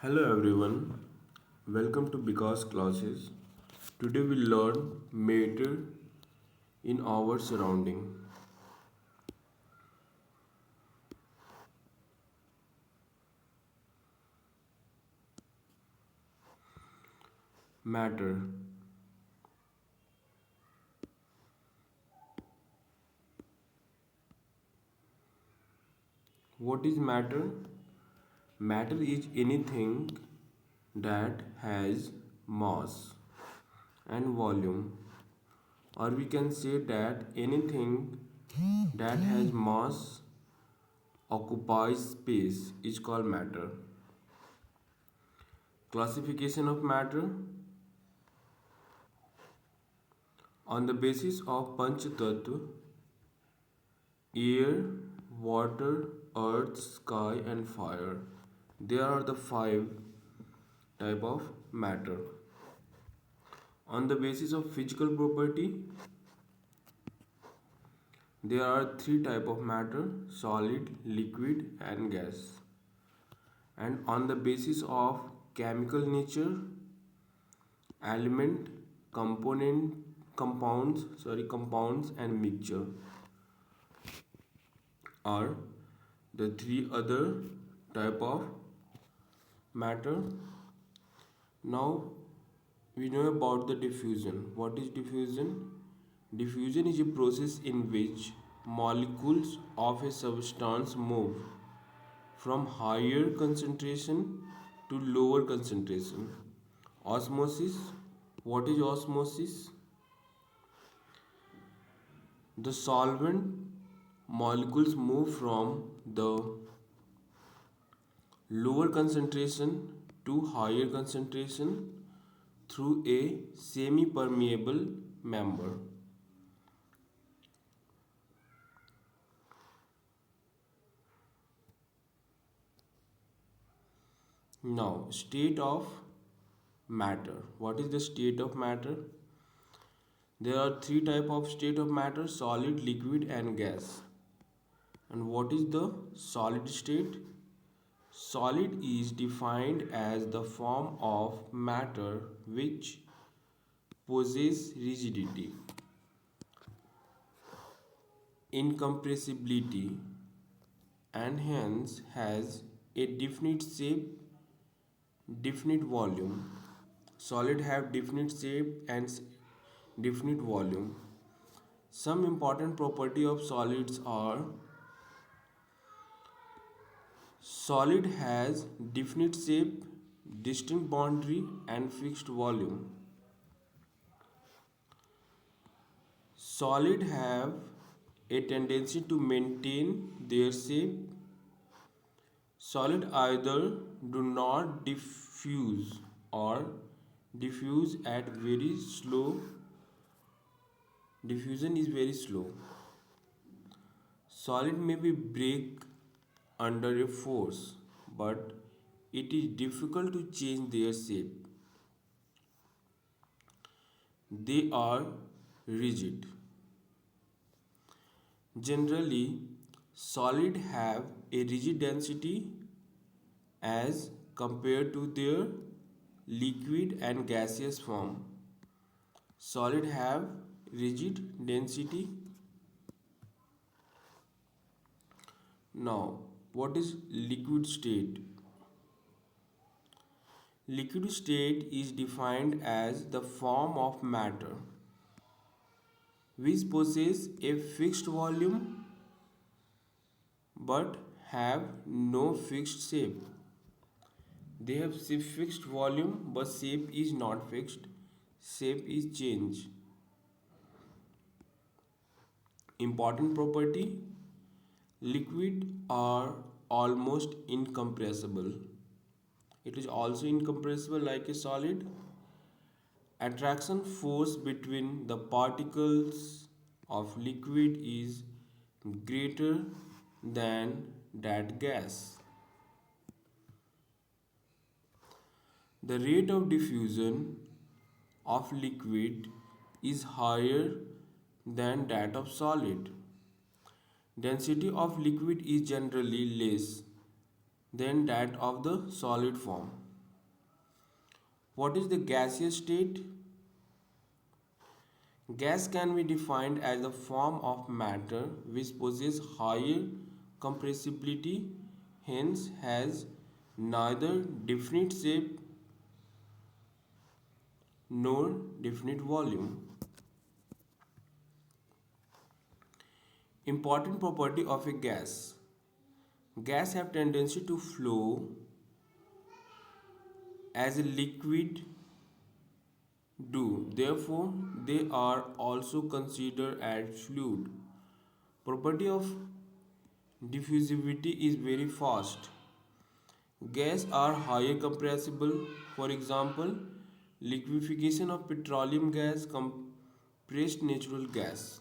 Hello everyone, welcome to Because classes. Today we learn matter in our surrounding. Matter. What is matter? Matter is anything that has mass and volume, or we can say that anything that has mass occupies space is called matter. Classification of matter on the basis of Panch Tattva, air, water, earth, sky, and fire. There are the five type of matter. On the basis of physical property, there are three type of matter: solid, liquid, and gas. And on the basis of chemical nature, element, compounds, and mixture are the three other type of matter. Now we know about the diffusion. What is diffusion? Diffusion is a process in which molecules of a substance move from higher concentration to lower concentration. Osmosis. What is osmosis? The solvent molecules move from the lower concentration to higher concentration through a semi-permeable member. Now, state of matter. What is the state of matter? There are three type of state of matter: solid, liquid, and gas. And what is the solid state? Solid is defined as the form of matter which possesses rigidity, incompressibility, and hence has a definite shape, definite volume. Solid have definite shape and definite volume. Some important property of solids are: solid has definite shape, distinct boundary, and fixed volume. Solid have a tendency to maintain their shape. Solid either do not diffuse or diffuse at very slow. Diffusion is very slow. Solid may be break under a force, but it is difficult to change their shape. They are rigid. Generally, solid have a rigid density as compared to their liquid and gaseous form. Solid have rigid density. Now, what is liquid state? Liquid state is defined as the form of matter which possess a fixed volume but have no fixed shape. They have fixed volume but shape is not fixed. Shape is change. Important property: liquid are almost incompressible. It is also incompressible like a solid. Attraction force between the particles of liquid is greater than that gas. The rate of diffusion of liquid is higher than that of solid. Density of liquid is generally less than that of the solid form. What is the gaseous state? Gas can be defined as a form of matter which possesses higher compressibility, hence has neither definite shape nor definite volume. Important property of a gas. Gas have tendency to flow as a liquid do. Therefore, they are also considered as fluid. Property of diffusivity is very fast. Gas are higher compressible. For example, liquefaction of petroleum gas, compressed natural gas.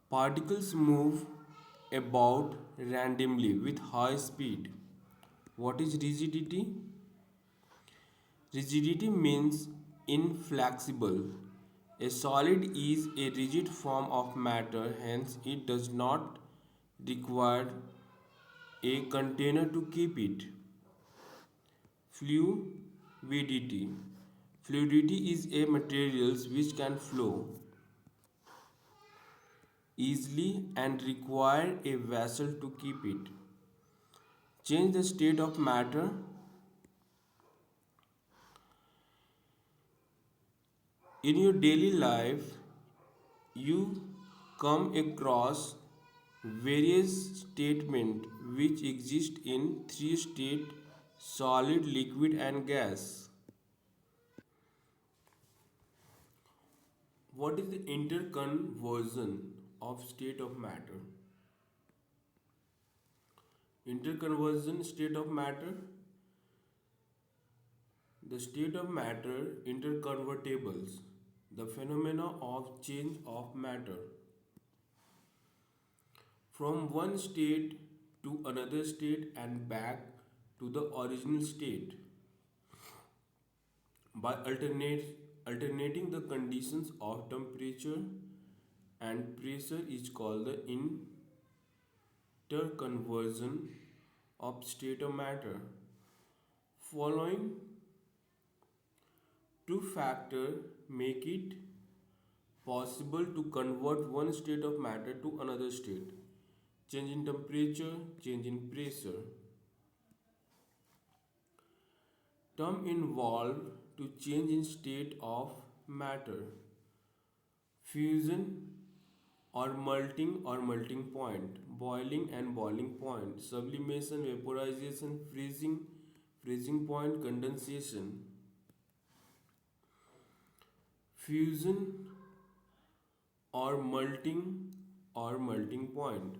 Particles move about randomly with high speed. What is rigidity? Rigidity means inflexible. A solid is a rigid form of matter, hence, it does not require a container to keep it. Fluidity. Fluidity is a materials which can flow easily and require a vessel to keep it. Change the state of matter. In your daily life, you come across various statements which exist in three states: solid, liquid, and gas. What is the interconversion of state of matter? Interconversion state of matter. The state of matter interconvertibles, the phenomena of change of matter from one state to another state and back to the original state by alternating the conditions of temperature and pressure is called the interconversion of state of matter. Following two factors make it possible to convert one state of matter to another state: change in temperature, change in pressure. Term involved to change in state of matter: fusion or melting point, boiling and boiling point, sublimation, vaporization, freezing point, condensation. Fusion or melting point,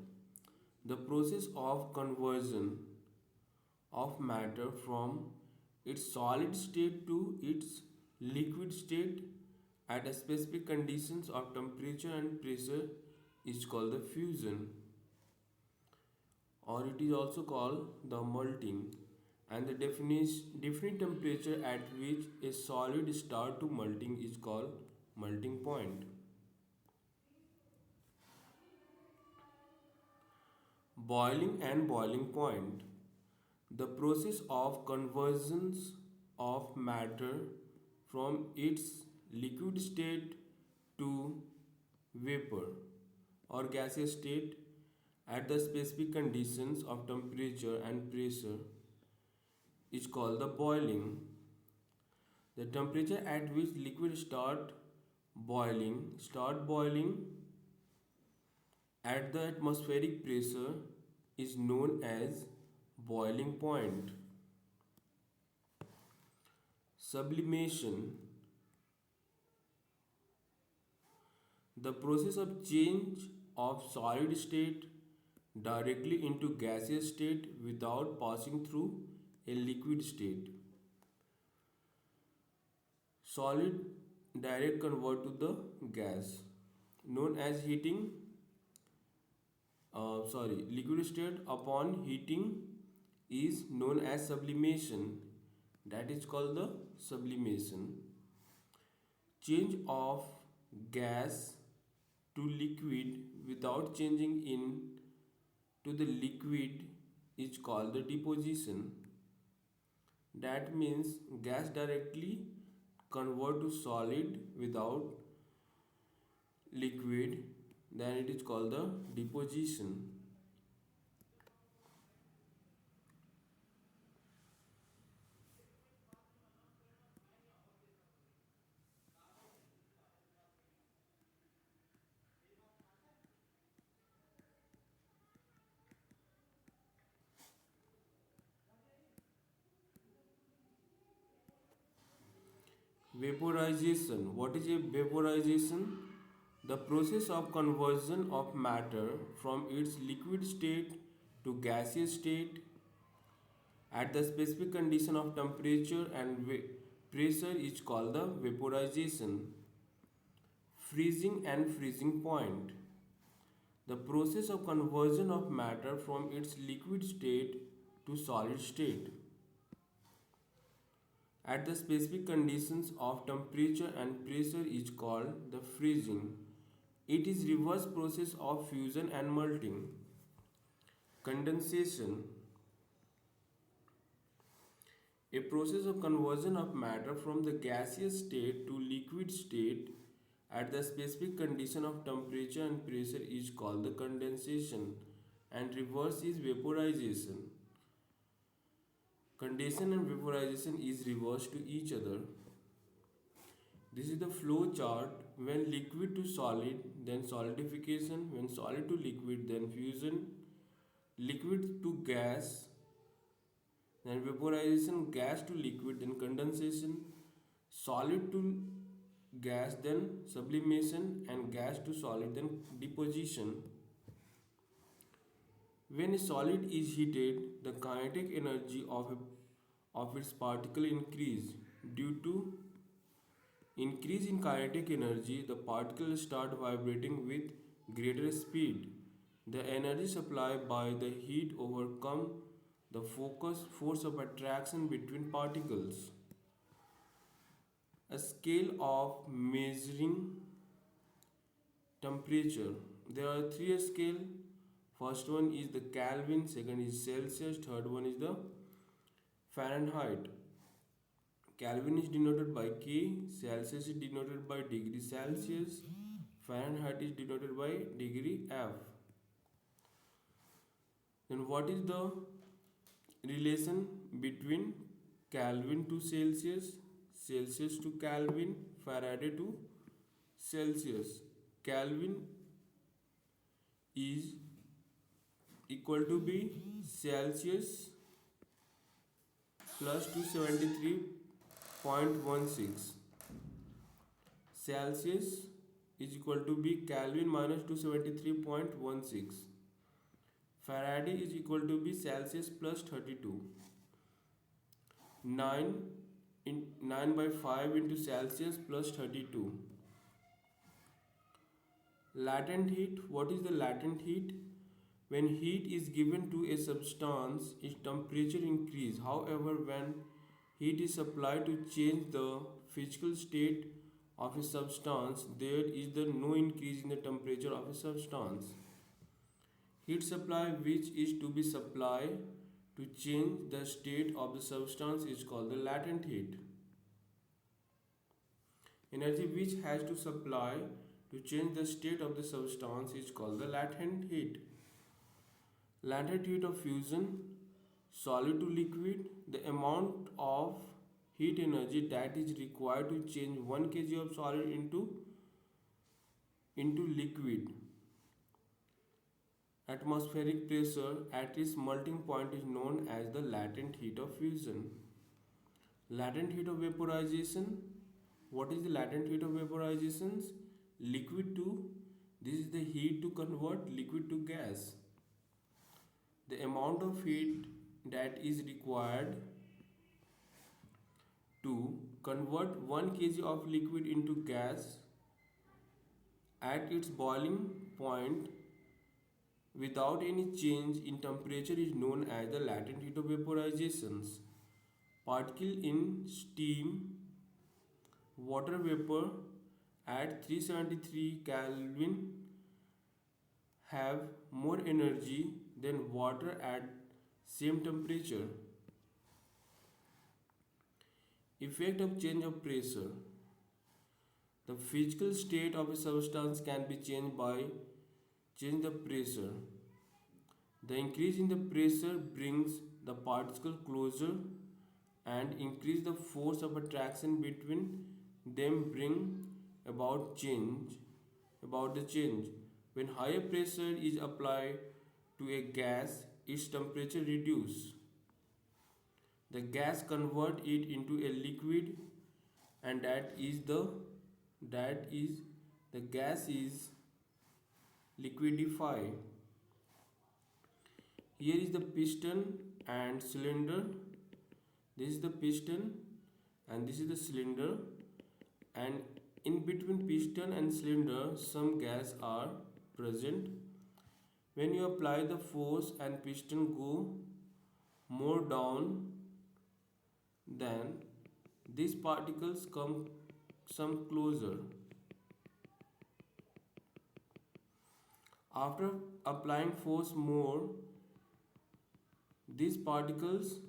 the process of conversion of matter from its solid state to its liquid state at a specific conditions of temperature and pressure is called the fusion, or it is also called the melting. And the definite temperature at which a solid start to melting is called melting point. Boiling and boiling point, the process of conversions of matter from its liquid state to vapor or gaseous state at the specific conditions of temperature and pressure is called the boiling. The temperature at which liquid start boiling at the atmospheric pressure is known as boiling point. Sublimation, the process of change of solid state directly into gaseous state without passing through a liquid state. Solid direct convert to the gas, known as heating. Liquid state upon heating is known as sublimation. That is called the sublimation. Change of gas to liquid without changing in to the liquid is called the deposition. That means gas directly convert to solid without liquid, then it is called the deposition. Vaporization. What is a vaporization? The process of conversion of matter from its liquid state to gaseous state at the specific condition of temperature and pressure is called the vaporization. Freezing and freezing point. The process of conversion of matter from its liquid state to solid state at the specific conditions of temperature and pressure is called the freezing. It is reverse process of fusion and melting. Condensation, a process of conversion of matter from the gaseous state to liquid state at the specific condition of temperature and pressure is called the condensation, and reverse is vaporization. Condensation and vaporization is reverse to each other. This is the flow chart. When liquid to solid, then solidification. When solid to liquid, then fusion. Liquid to gas, then vaporization. Gas to liquid, then condensation. Solid to gas, then sublimation. And gas to solid, then deposition. When a solid is heated, the kinetic energy of its particle increase. Due to increase in kinetic energy, the particles start vibrating with greater speed. The energy supplied by the heat overcome the focus force of attraction between particles. A scale of measuring temperature. There are three scale. First one is the Kelvin, second is Celsius, third one is the Fahrenheit. Kelvin is denoted by K, Celsius is denoted by degree Celsius, Fahrenheit is denoted by degree F. Then what is the relation between Kelvin to Celsius, Celsius to Kelvin, Faraday to Celsius? Kelvin is equal to be Celsius plus 273.16. Celsius is equal to be Kelvin minus 273.16. Faraday is equal to be Celsius plus 32. 9 by 5 into Celsius plus 32. Latent heat. What is the latent heat? When heat is given to a substance, its temperature increases. However, when heat is supplied to change the physical state of a substance, there is no increase in the temperature of a substance. Heat supply which is to be supplied to change the state of the substance is called the latent heat. Energy which has to supply to change the state of the substance is called the latent heat. Latent heat of fusion, solid to liquid, the amount of heat energy that is required to change 1 kg of solid into liquid. Atmospheric pressure at its melting point is known as the latent heat of fusion. Latent heat of vaporization. What is the latent heat of vaporization? Liquid to, this is the heat to convert liquid to gas. The amount of heat that is required to convert 1 kg of liquid into gas at its boiling point without any change in temperature is known as the latent heat of vaporization. Particle in steam, water vapor at 373 Kelvin have more energy than water at same temperature. Effect of change of pressure. The physical state of a substance can be changed by change the pressure. The increase in the pressure brings the particle closer and increase the force of attraction between them bring about the change. When higher pressure is applied to a gas, its temperature reduces. The gas convert it into a liquid, and that is the gas is liquefied. Here is the piston and cylinder. This is the piston and this is the cylinder, and in between piston and cylinder some gas are present. When you apply the force and piston go more down, then these particles come some closer. After applying force more, these particles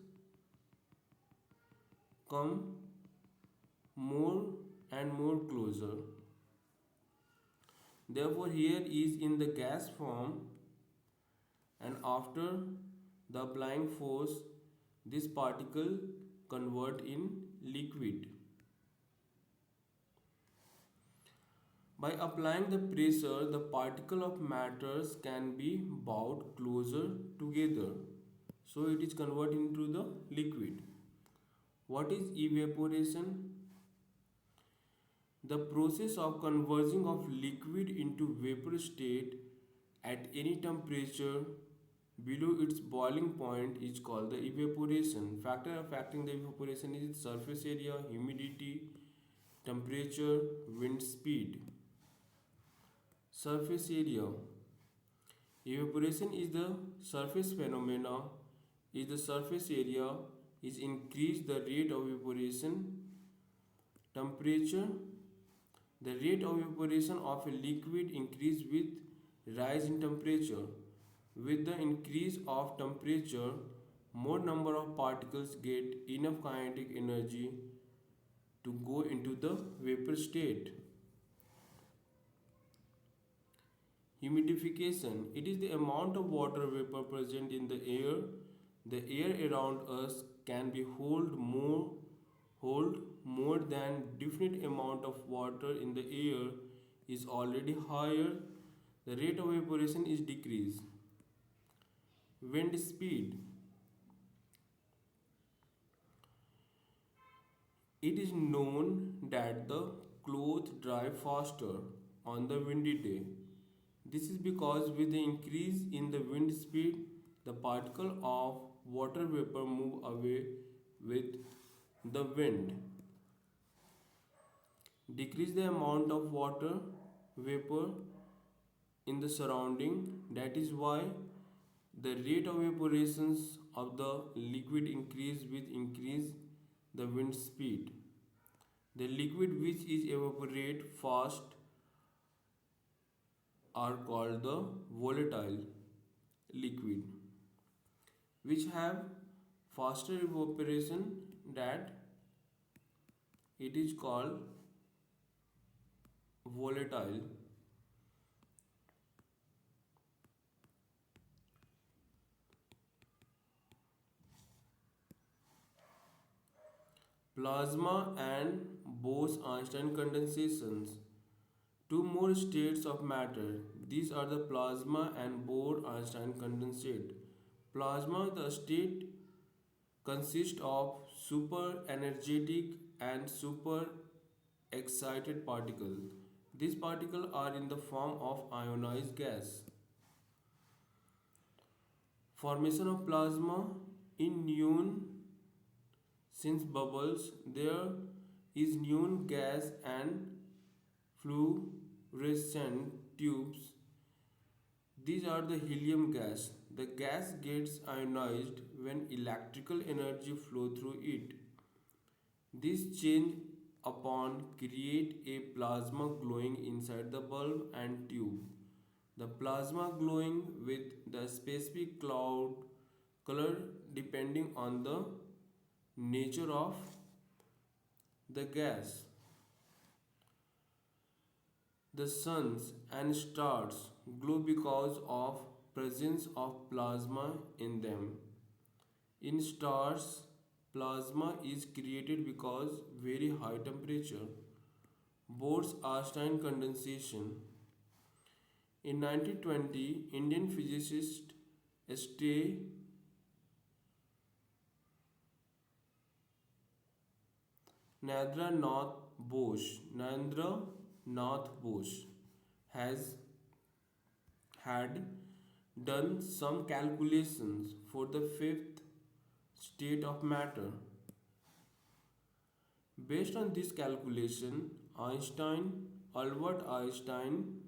come more and more closer. Therefore, here is in the gas form, and after the applying force, this particle convert in liquid. By applying the pressure, the particle of matters can be brought closer together. So it is converted into the liquid. What is evaporation? The process of converging of liquid into vapor state at any temperature below its boiling point is called the evaporation. Factor affecting the evaporation is surface area, humidity, temperature, wind speed. Surface area. Evaporation is the surface phenomena. Is the surface area is increase the rate of evaporation. Temperature. The rate of evaporation of a liquid increase with rise in temperature. With the increase of temperature, more number of particles get enough kinetic energy to go into the vapor state. Humidification. It is the amount of water vapor present in the air. The air around us can be hold more than definite amount of water in the air is already higher. The rate of evaporation is decreased. Wind speed. It is known that the clothes dry faster on the windy day. This is because with the increase in the wind speed, the particle of water vapor move away with the wind. Decrease the amount of water vapor in the surrounding. That is why the rate of evaporations of the liquid increase with increase the wind speed. The liquid which is evaporate fast are called the volatile liquid, which have faster evaporation, that it is called volatile. Plasma and Bose-Einstein condensations. Two more states of matter. These are the plasma and Bohr-Einstein condensate. Plasma, the state consists of super energetic and super excited particles. These particles are in the form of ionized gas. Formation of plasma in neon since bubbles there is neon gas and fluorescent tubes. These are the helium gas. The gas gets ionized when electrical energy flow through it. This change upon create a plasma glowing inside the bulb and tube. The plasma glowing with the specific color depending on the nature of The gas, the suns and stars glow because of presence of plasma in them. In stars, plasma is created because very high temperature. Bose-Einstein condensation. In 1920, Indian physicist St. Narendra Nath Bose has had done some calculations for the fifth state of matter. Based on this calculation, Albert Einstein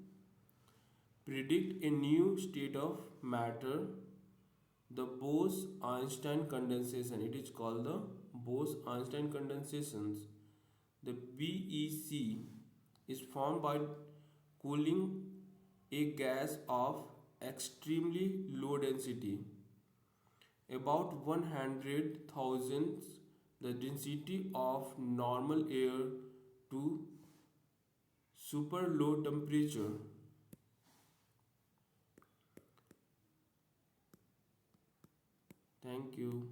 predict a new state of matter, the Bose-Einstein condensation. It is called the Bose-Einstein condensations. The BEC is formed by cooling a gas of extremely low density, about 100 thousandths the density of normal air, to super low temperature. Thank you.